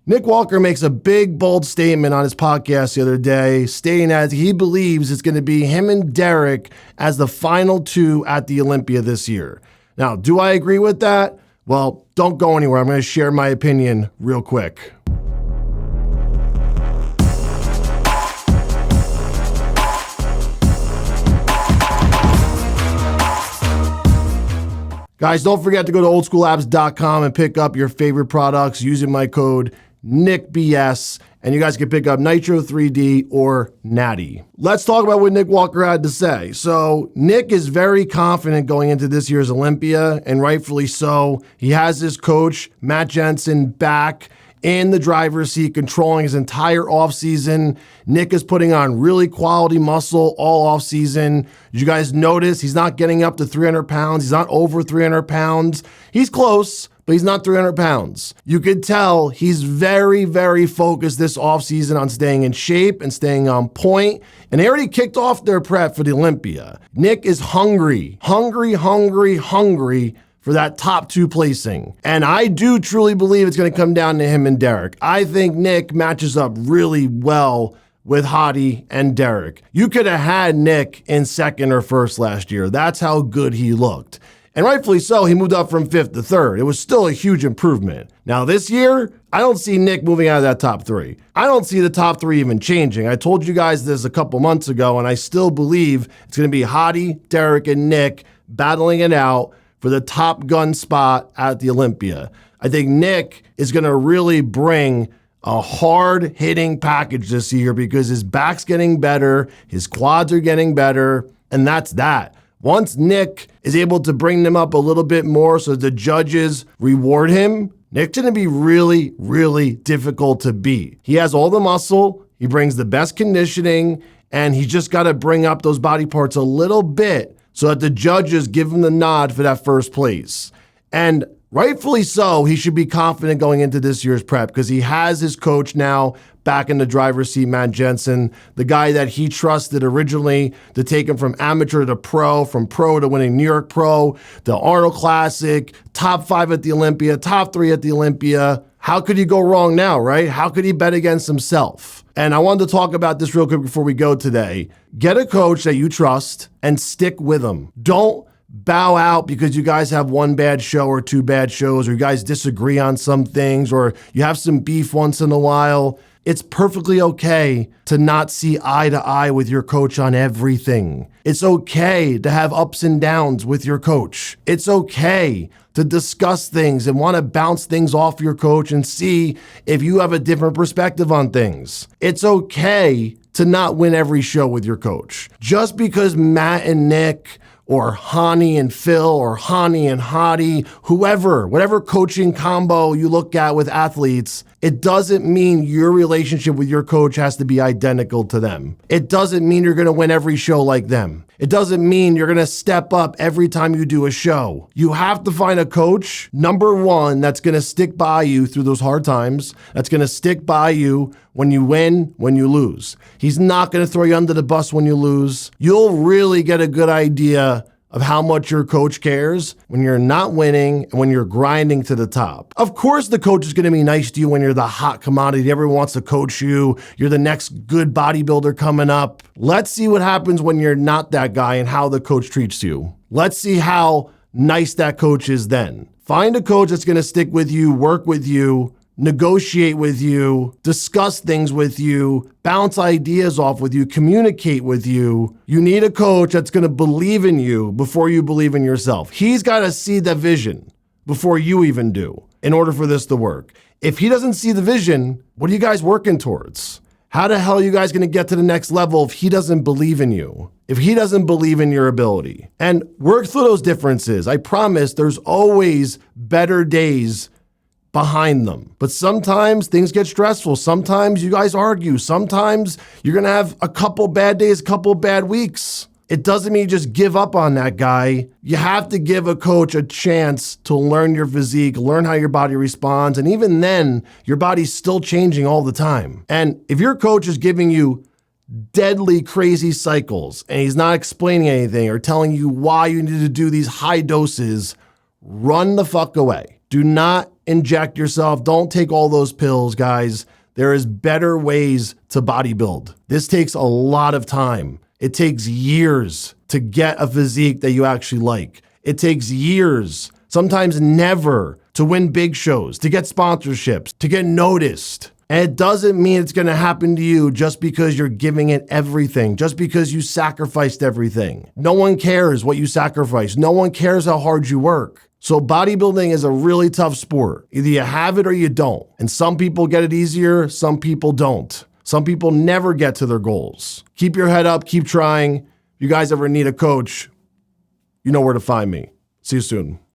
Nick Walker makes a big, bold statement on his podcast the other day, stating that he believes it's going to be him and Derek as the final two at the Olympia this year. Now, do I agree with that? Well, don't go anywhere. I'm going to share my opinion real quick. Guys, don't forget to go to oldschoolabs.com and pick up your favorite products using my code NICKBS, and you guys can pick up Nitro 3D or Natty. Let's talk about what Nick Walker had to say. So Nick is very confident going into this year's Olympia, and rightfully so. He has his coach, Matt Jensen, back in the driver's seat, controlling his entire offseason. Nick is putting on really quality muscle all offseason. Did you guys notice he's not getting up to 300 pounds? He's not over 300 pounds. He's close, but he's not 300 pounds. You could tell he's very, very focused this offseason on staying in shape and staying on point. And they already kicked off their prep for the Olympia. Nick is hungry for that top two placing. And I do truly believe it's going to come down to him and Derek. I think Nick matches up really well with Hottie and Derek. You could have had Nick in second or first last year. That's how good he looked. And rightfully so, he moved up from fifth to third. It was still a huge improvement. Now this year, I don't see Nick moving out of that top three. I don't see the top three even changing. I told you guys this a couple months ago, and I still believe it's going to be Hottie, Derek, and Nick battling it out for the top gun spot at the Olympia. I think Nick is going to really bring a hard-hitting package this year because his back's getting better, his quads are getting better, and that's that. Once Nick is able to bring them up a little bit more so the judges reward him, Nick's going to be really, really difficult to beat. He has all the muscle, he brings the best conditioning, and he's just got to bring up those body parts a little bit so that the judges give him the nod for that first place. And rightfully so, he should be confident going into this year's prep because he has his coach now back in the driver's seat, Matt Jensen, the guy that he trusted originally to take him from amateur to pro, from pro to winning New York Pro, the Arnold Classic, top 5 at the Olympia, top 3 at the Olympia. How could he go wrong now, right? How could he bet against himself? And I wanted to talk about this real quick before we go today. Get a coach that you trust and stick with him. Don't bow out because you guys have one bad show or two bad shows, or you guys disagree on some things, or you have some beef once in a while. It's perfectly okay to not see eye to eye with your coach on everything. It's okay to have ups and downs with your coach. It's okay to discuss things and want to bounce things off your coach and see if you have a different perspective on things. It's okay to not win every show with your coach. Just because Matt and Nick or Hani and Phil or Hani and Hottie, whoever, whatever coaching combo you look at with athletes, it doesn't mean your relationship with your coach has to be identical to them. It doesn't mean you're going to win every show like them. It doesn't mean you're going to step up every time you do a show. You have to find a coach, number one, that's going to stick by you through those hard times, that's going to stick by you when you win, when you lose. He's not going to throw you under the bus when you lose. You'll really get a good idea of how much your coach cares when you're not winning and when you're grinding to the top. Of course, the coach is going to be nice to you when you're the hot commodity. Everyone wants to coach you. You're the next good bodybuilder coming up. Let's see what happens when you're not that guy and how the coach treats you. Let's see how nice that coach is then. Find a coach that's going to stick with you, work with you, negotiate with you, discuss things with you, bounce ideas off with you, communicate with you. You need a coach that's going to believe in you before you believe in yourself. He's got to see the vision before you even do in order for this to work. If he doesn't see the vision, what are you guys working towards? How the hell are you guys going to get to the next level if he doesn't believe in you? If he doesn't believe in your ability? And work through those differences. I promise there's always better days behind them. But sometimes things get stressful. Sometimes you guys argue. Sometimes you're going to have a couple bad days, a couple bad weeks. It doesn't mean you just give up on that guy. You have to give a coach a chance to learn your physique, learn how your body responds. And even then, your body's still changing all the time. And if your coach is giving you deadly crazy cycles and he's not explaining anything or telling you why you need to do these high doses, run the fuck away. Do not inject yourself. Don't take all those pills, guys. There is better ways to bodybuild. This takes a lot of time. It takes years to get a physique that you actually like. It takes years, sometimes never, to win big shows, to get sponsorships, to get noticed. And it doesn't mean it's going to happen to you just because you're giving it everything, just because you sacrificed everything. No one cares what you sacrifice. No one cares how hard you work. So bodybuilding is a really tough sport. Either you have it or you don't. And some people get it easier, some people don't. Some people never get to their goals. Keep your head up, keep trying. If you guys ever need a coach, you know where to find me. See you soon.